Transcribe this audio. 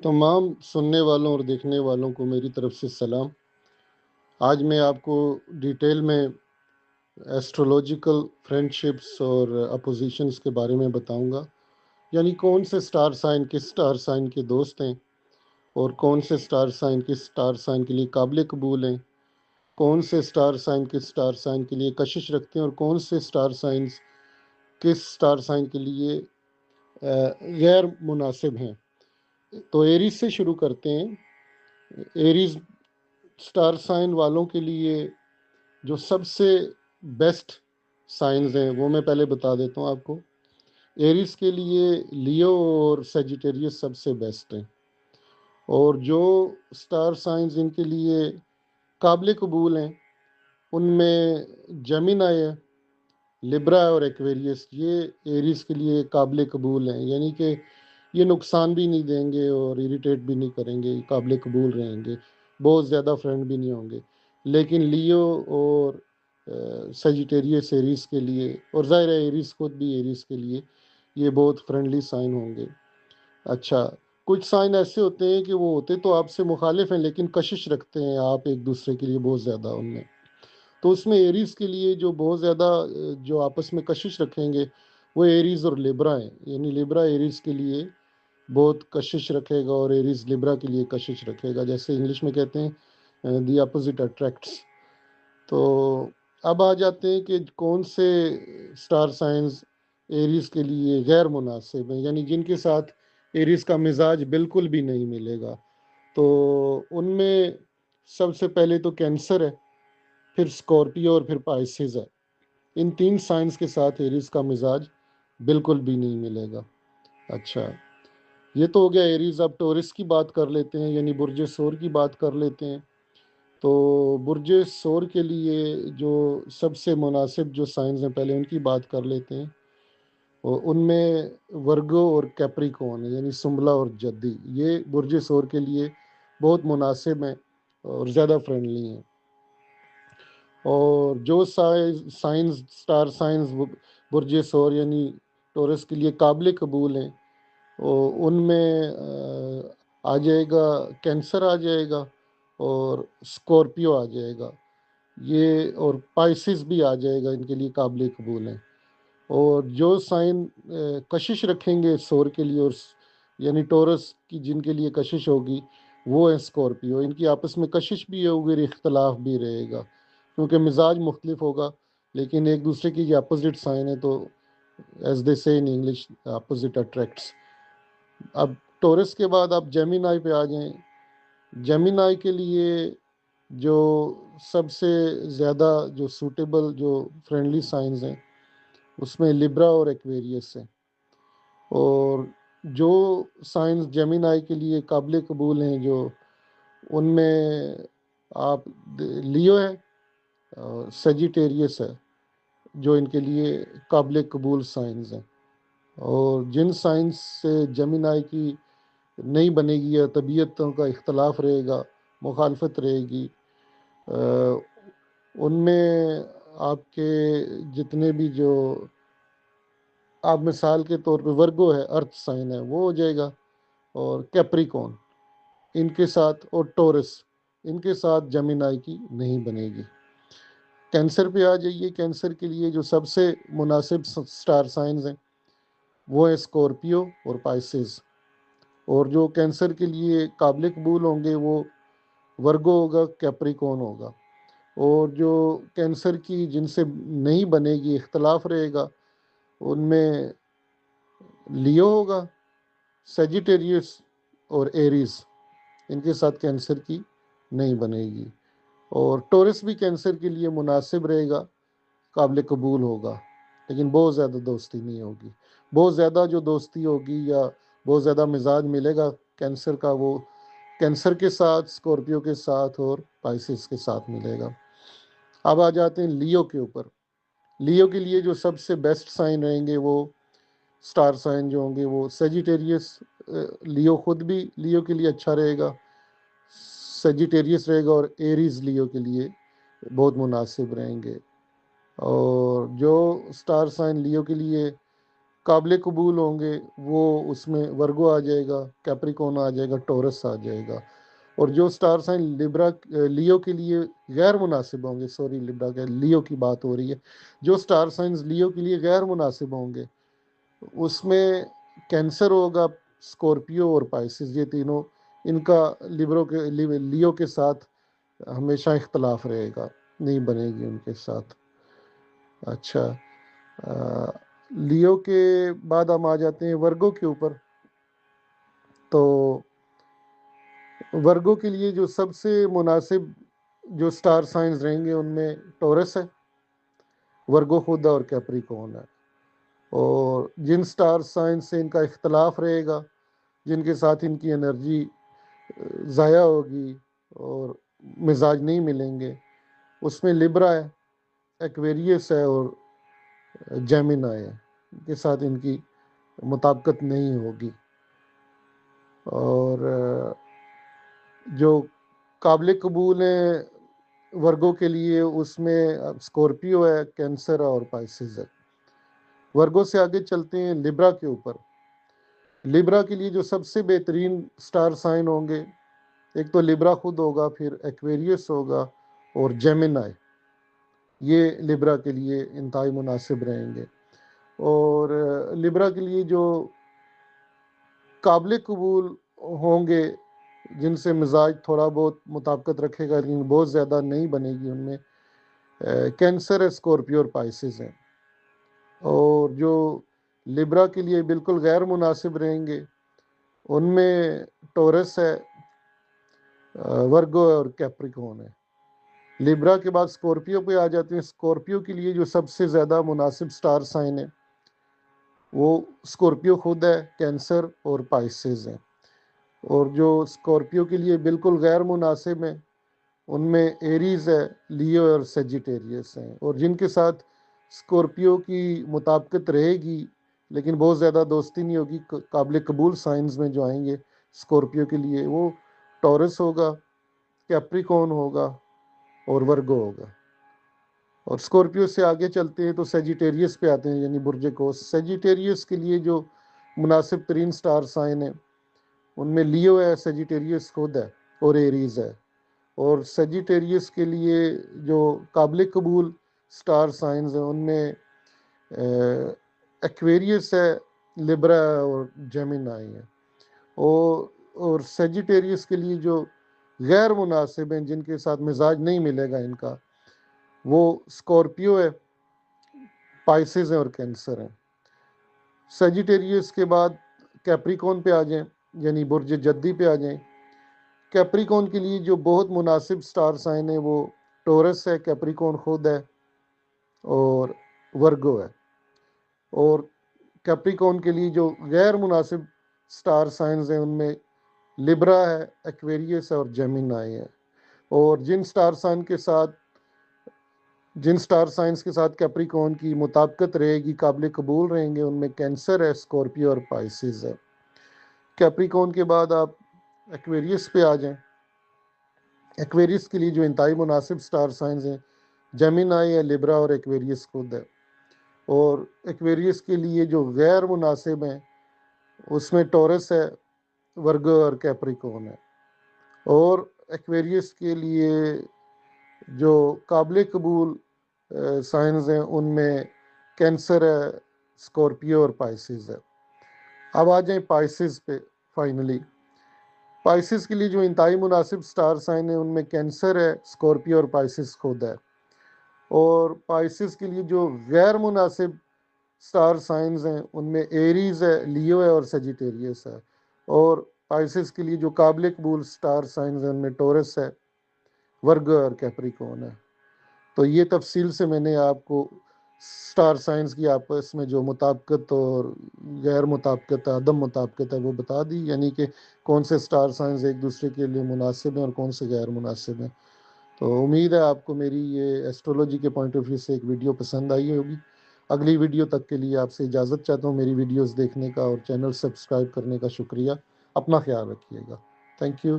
तमाम सुनने वालों और देखने वालों को मेरी तरफ से सलाम। आज मैं आपको डिटेल में एस्ट्रोलॉजिकल फ्रेंडशिप्स और अपोजिशंस के बारे में बताऊंगा। यानी कौन से स्टार साइन किस स्टार साइन के दोस्त हैं और कौन से स्टार साइन किस स्टार साइन के लिए काबिल कबूल हैं, कौन से स्टार साइन किस स्टार साइन के लिए कशिश रखते हैं और कौन से स्टार साइंस किस स्टार साइन के लिए गैर मुनासिब हैं। तो एरीज से शुरू करते हैं। एरीज स्टार साइन वालों के लिए जो सबसे बेस्ट साइंस हैं वो मैं पहले बता देता हूँ आपको। एरीज के लिए लियो और सेजिटेरियस सबसे बेस्ट हैं, और जो स्टार साइंस इनके लिए काबिल कबूल हैं उनमें जेमिनाई है, लिब्रा और एक्वेरियस, ये एरीज के लिए काबिल कबूल हैं। यानी कि ये नुकसान भी नहीं देंगे और इरिटेट भी नहीं करेंगे, काबिल कबूल रहेंगे, बहुत ज़्यादा फ्रेंड भी नहीं होंगे। लेकिन लियो और सजिटेरियस एरीज के लिए, और ज़ाहिर है एरीज खुद भी एरीज के लिए ये बहुत फ्रेंडली साइन होंगे। अच्छा, कुछ साइन ऐसे होते हैं कि वो होते तो आपसे मुखालिफ हैं लेकिन कशिश रखते हैं आप एक दूसरे के लिए बहुत ज़्यादा उनमें। तो उसमें एरीज के लिए जो बहुत ज़्यादा जो आपस में कशिश रखेंगे वो एरीज और लिब्रा हैं। यानी लिब्रा एरीज के लिए बहुत कशिश रखेगा और एरीज लिब्रा के लिए कशिश रखेगा, जैसे इंग्लिश में कहते हैं दी अपोजिट अट्रैक्ट्स। तो अब आ जाते हैं कि कौन से स्टार साइंस एरीज के लिए गैर मुनासिब हैं, यानी जिनके साथ एरीज का मिजाज बिल्कुल भी नहीं मिलेगा। तो उनमें सबसे पहले तो कैंसर है, फिर स्कॉर्पियो और फिर पाइसेस है। इन तीन साइंस के साथ एरीज का मिजाज बिल्कुल भी नहीं मिलेगा। अच्छा, ये तो हो गया एरीज। अब टोरिस की बात कर लेते हैं, यानी बुर्ज सोर की बात कर लेते हैं। तो बुर्ज सोर के लिए जो सबसे मुनासिब जो साइंस हैं पहले उनकी बात कर लेते हैं। और उनमें वर्गो और कैप्रिकॉन यानी सुंबला और जद्दी, ये बुर्ज सोर के लिए बहुत मुनासिब हैं और ज़्यादा फ्रेंडली हैं। और जो साइंस स्टार साइंस बुर्ज सोर यानी टोरस के लिए काबिल कबूल हैं, उनमें आ जाएगा कैंसर आ जाएगा और स्कॉर्पियो आ जाएगा, ये और पाइसिस भी आ जाएगा, इनके लिए काबिल कबूल हैं। और जो साइन कशिश रखेंगे सोर के लिए और यानी टोरस की जिनके लिए कशिश होगी वो है स्कॉर्पियो। इनकी आपस में कशिश भी होगी और इख्तलाफ भी रहेगा क्योंकि मिजाज मुख्तलिफ होगा, लेकिन एक दूसरे की ये अपोजिट साइन है, तो एज दे से इन इंग्लिश अपोजिट अट्रैक्ट्स। अब टोरस के बाद आप जेमिनाई पे आ जाएं। जेमिनाई के लिए जो सबसे ज़्यादा जो सूटेबल जो फ्रेंडली साइंस हैं उसमें लिब्रा और एक्वेरियस है। और जो साइंस जेमिनाई के लिए काबिल कबूल हैं जो उनमें आप लियो है और सजिटेरियस है जो इनके लिए काबिल कबूल साइंस हैं। और जिन साइंस से जेमिनाई की नहीं बनेगी या तबीयतों का इख्तलाफ रहेगा, मुखालफत रहेगी, उनमें आपके जितने भी जो आप मिसाल के तौर पे वर्गो है अर्थ साइन है वो हो जाएगा, और कैप्रिकॉन इनके साथ और टोरस इनके साथ जेमिनाई की नहीं बनेगी। कैंसर पे आ जाइए। कैंसर के लिए जो सबसे मुनासिब स्टार साइंस हैं वो है स्कॉर्पियो और पाइसेस। और जो कैंसर के लिए काबिल कबूल होंगे वो वर्गो होगा, कैप्रिकॉन होगा। और जो कैंसर की जिनसे नहीं बनेगी, इख्तलाफ रहेगा, उनमें लियो होगा, सेजिटेरियस और एरीज, इनके साथ कैंसर की नहीं बनेगी। और टोरस भी कैंसर के लिए मुनासिब रहेगा, काबिल कबूल होगा, लेकिन बहुत ज़्यादा दोस्ती नहीं होगी। बहुत ज़्यादा जो दोस्ती होगी या बहुत ज़्यादा मिजाज मिलेगा कैंसर का, वो कैंसर के साथ, स्कॉर्पियो के साथ और पाइसिस के साथ मिलेगा। अब आ जाते हैं लियो के ऊपर। लियो के लिए जो सबसे बेस्ट साइन रहेंगे वो स्टार साइन जो होंगे वो सेजिटेरियस, लियो खुद भी लियो के लिए अच्छा रहेगा, सेजिटेरियस रहेगा, और एरीज लियो के लिए बहुत मुनासिब रहेंगे। और जो स्टार साइन लियो के लिए قابل قبول ہوں گے وہ اس میں ورگو آ جائے گا، کیپریکون آ جائے گا، ٹورس آ جائے گا۔ اور جو سٹار سائن لیو کے لیے غیر مناسب ہوں گے، سوری لیبرا کے لیو کی بات ہو رہی ہے، جو سٹار سائنز لیو کے لیے غیر مناسب ہوں گے اس میں کینسر ہوگا، اسکورپیو اور پائسز، یہ تینوں، ان کا لیو کے ساتھ ہمیشہ اختلاف رہے گا، نہیں بنے گی ان کے ساتھ۔ اچھا، لیو کے بعد ہم آ جاتے ہیں ورگو کے اوپر۔ تو ورگو کے لیے جو سب سے مناسب جو سٹار سائنز رہیں گے ان میں ٹورس ہے، ورگو خود اور کیپریکون ہے۔ اور جن سٹار سائنز سے ان کا اختلاف رہے گا، جن کے ساتھ ان کی انرجی ضائع ہوگی اور مزاج نہیں ملیں گے، اس میں لیبرا ہے، ایکویریس ہے اور جیمنا ہے، کے ساتھ ان کی مطابقت نہیں ہوگی۔ اور جو قابل قبول ہیں ورگو کے لیے اس میں اسکورپیو ہے، کینسر اور پائسز ہے۔ ورگو سے آگے چلتے ہیں لیبرا کے اوپر۔ لیبرا کے لیے جو سب سے بہترین سٹار سائن ہوں گے، ایک تو لیبرا خود ہوگا، پھر ایکویریس ہوگا اور جیمنائی، یہ لیبرا کے لیے انتہائی مناسب رہیں گے۔ اور لیبرا کے لیے جو قابل قبول ہوں گے، جن سے مزاج تھوڑا بہت مطابقت رکھے گا لیکن بہت زیادہ نہیں بنے گی، ان میں کینسر ہے، اسکورپیو اور پائسز ہیں۔ اور جو لیبرا کے لیے بالکل غیر مناسب رہیں گے ان میں ٹورس ہے، ورگو اور کیپریکون ہے۔ لیبرا کے بعد اسکورپیو پہ آ جاتے ہیں۔ اسکورپیو کے لیے جو سب سے زیادہ مناسب سٹار سائن ہے وہ اسکورپیو خود ہے، کینسر اور پائسز ہیں۔ اور جو اسکورپیو کے لیے بالکل غیر مناسب ہیں ان میں ایریز ہے، لیو اور سیجیٹیریس ہیں۔ اور جن کے ساتھ اسکورپیو کی مطابقت رہے گی لیکن بہت زیادہ دوستی نہیں ہوگی، قابل قبول سائنز میں جو آئیں گے اسکورپیو کے لیے، وہ ٹورس ہوگا، کیپریکون ہوگا اور ورگو ہوگا۔ اور اسکورپیو سے آگے چلتے ہیں تو سیجیٹیریس پہ آتے ہیں، یعنی برج قوس۔ سیجیٹیریس کے لیے جو مناسب ترین سٹار سائن ہیں ان میں لیو ہے، سیجیٹیریس خود ہے اور ایریز ہے۔ اور سیجیٹیریس کے لیے جو قابل قبول سٹار سائنز ہیں ان میں ایکویریس ہے، لیبرا ہے اور جیمنائی ہے۔ اور سیجیٹیریس کے لیے جو غیر مناسب ہیں، جن کے ساتھ مزاج نہیں ملے گا ان کا، وہ اسکورپیو ہے، پائسز ہیں اور کینسر ہیں۔ سیجیٹیریس کے بعد کیپریکون پہ آ جائیں، یعنی برج جدی پہ آ جائیں۔ کیپریکون کے لیے جو بہت مناسب سٹار سائن ہے وہ ٹورس ہے، کیپریکون خود ہے اور ورگو ہے۔ اور کیپریکون کے لیے جو غیر مناسب سٹار سائنز ہیں ان میں لیبرا ہے، ایکویریس ہے اور جیمنائی ہے۔ اور جن سٹار سائنز کے ساتھ کیپریکون کی مطابقت رہے گی، قابل قبول رہیں گے، ان میں کینسر ہے، اسکورپیو اور پائسز ہے۔ کیپریکون کے بعد آپ ایکویریس پہ آ جائیں۔ ایکویریس کے لیے جو انتہائی مناسب سٹار سائنز ہیں، جیمنائی ہے، لیبرا اور ایکویریس خود ہے۔ اور ایکویریس کے لیے جو غیر مناسب ہیں اس میں ٹورس ہے، ورگو اور کیپریکون ہے۔ اور ایکویریس کے لیے جو قابل قبول سائنز ہیں ان میں کینسر ہے، اسکورپیو اور پائسز ہے۔ اب آ جائیں پائسز پہ۔ فائنلی پائسز کے لیے جو انتہائی مناسب سٹار سائن ہیں ان میں کینسر ہے، اسکورپیو اور پائسز خود ہے۔ اور پائسز کے لیے جو غیر مناسب سٹار سائنز ہیں ان میں ایریز ہے، لیو ہے اور سیجیٹیریس ہے۔ اور پائسز کے لیے جو قابل قبول سٹار سائنز ہیں ان میں ٹورس ہے، ورگو اور کیپریکون ہے۔ تو یہ تفصیل سے میں نے آپ کو سٹار سائنز کی آپس میں جو مطابقت اور غیر مطابقت، عدم مطابقت ہے وہ بتا دی، یعنی کہ کون سے سٹار سائنز ایک دوسرے کے لیے مناسب ہیں اور کون سے غیر مناسب ہیں۔ تو امید ہے آپ کو میری یہ ایسٹرولوجی کے پوائنٹ آف ویو سے ایک ویڈیو پسند آئی ہوگی۔ اگلی ویڈیو تک کے لیے آپ سے اجازت چاہتا ہوں۔ میری ویڈیوز دیکھنے کا اور چینل سبسکرائب کرنے کا شکریہ۔ اپنا خیال رکھیے گا۔ Thank you.